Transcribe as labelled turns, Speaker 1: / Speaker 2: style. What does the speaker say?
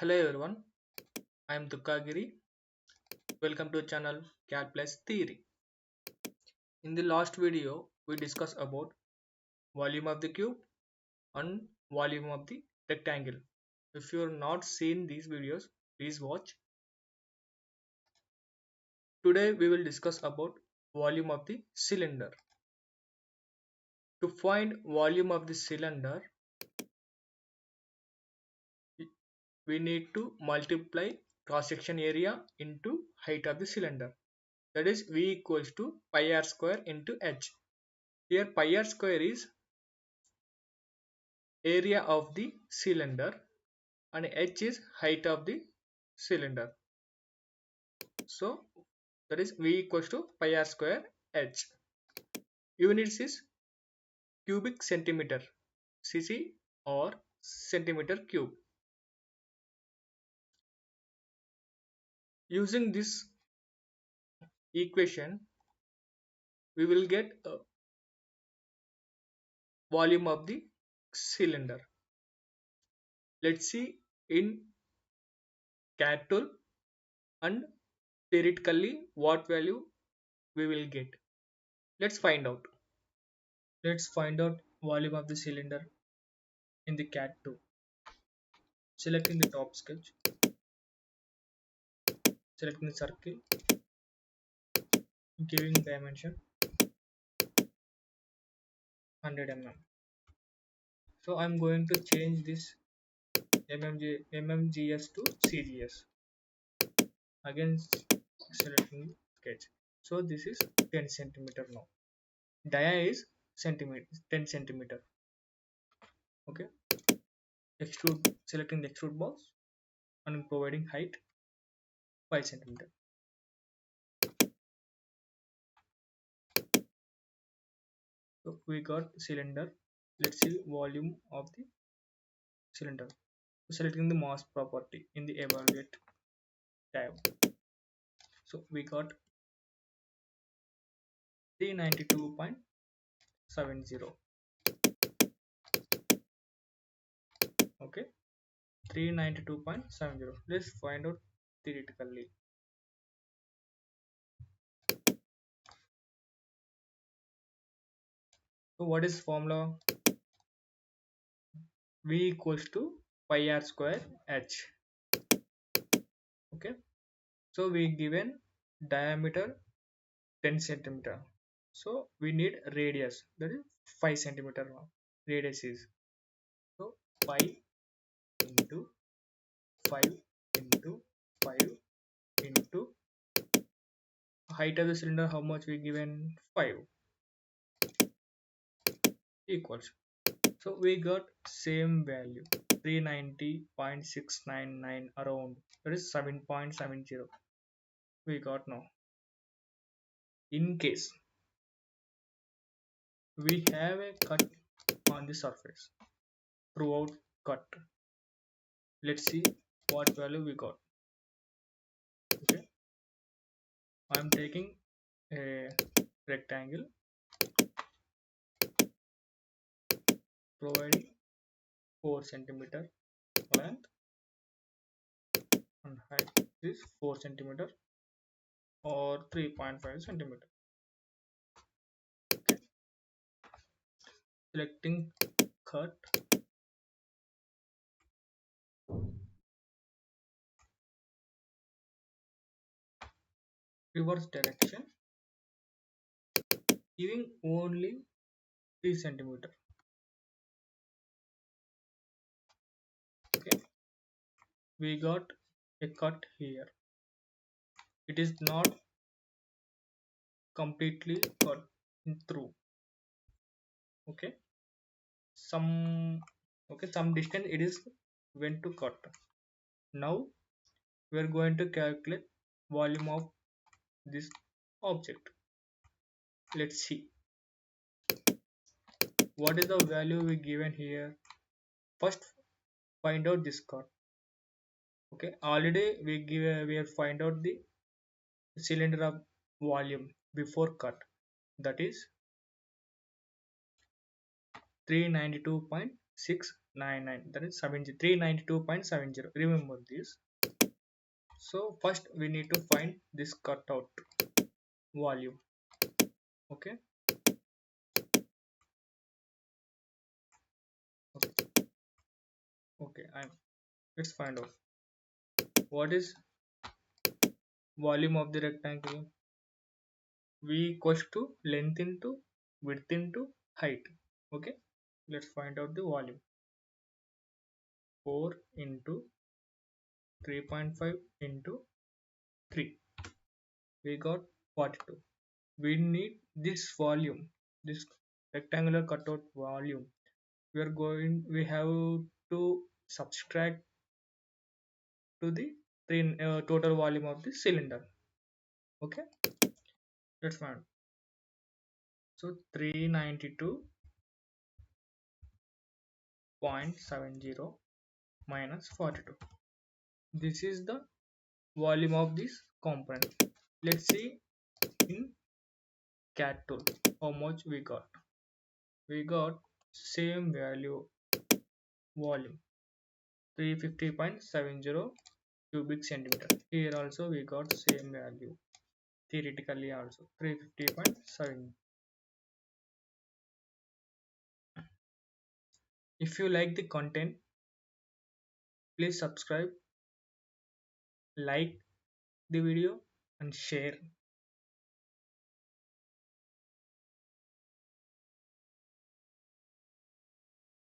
Speaker 1: Hello everyone, I am Dukkagiri. Welcome to channel Cadd+Theory. In the last video, we discussed about volume of the cube and volume of the rectangle. If you have not seen these videos, please watch. Today we will discuss about volume of the cylinder. To find volume of the cylinder, we need to multiply cross-section area into height of the cylinder. That is V equals to pi r square into h. Here pi r square is area of the cylinder and h is height of the cylinder. So that is V equals to pi r square h. Units is cubic centimeter, cc or centimeter cube. Using this equation, we will get a volume of the cylinder. Let's see in Cadd tool and theoretically what value we will get. Let's find out. Let's find out volume of the cylinder in the Cadd tool. Selecting the top sketch, selecting the circle, giving dimension 100 mm. So I'm going to change this mmgs to cgs. Again selecting sketch. So this is 10 centimeter now. Dia is centimeter, 10 centimeter. Okay. Extrude, selecting the extrude box and providing height 5 centimeter. So we got cylinder. Let's see volume of the cylinder. Selecting the mass property in the evaluate tab. So we got 392.70. Okay, 392.70. Let's find out theoretically. So what is formula? V equals to pi r square h. Okay, so we given diameter 10 centimeter. So we need radius, that is 5 centimeter now. Radius is so 5 into 5 into 5 into height of the cylinder. How much we given? 5 equals. So we got same value 390.699 around, that is 7.70 we got now. In case we have a cut on the surface throughout cut, let's see what value we got. Okay, I am taking a rectangle, providing 4 centimeter length and height is 4 centimeter or 3.5 centimeter. Okay. Selecting cut, reverse direction, giving only 3 centimeter. Okay, we got a cut here. It is not completely cut through. Okay, some distance it is went to cut. Now we are going to calculate volume of this object. Let's see what is the value we given here. First find out this cut. Okay, already we have find out the cylinder of volume before cut, that is 392.699. 99, that is 392.70. Remember this. So first we need to find this cutout volume. Okay. Okay. Okay. Let's find out what is volume of the rectangle. V equals to length into width into height. Okay. Let's find out the volume. 4 into 3.5 into 3. We got 42. We need this volume, this rectangular cutout volume. We have to subtract to the total volume of the cylinder. Okay, let's find. So 392.70 minus 42. This is the volume of this component. Let's see in Cadd tool how much we got. We got same value volume 350.70 cubic centimeter. Here also we got same value, theoretically also 350.7. If you like the content, please subscribe, like the video and share.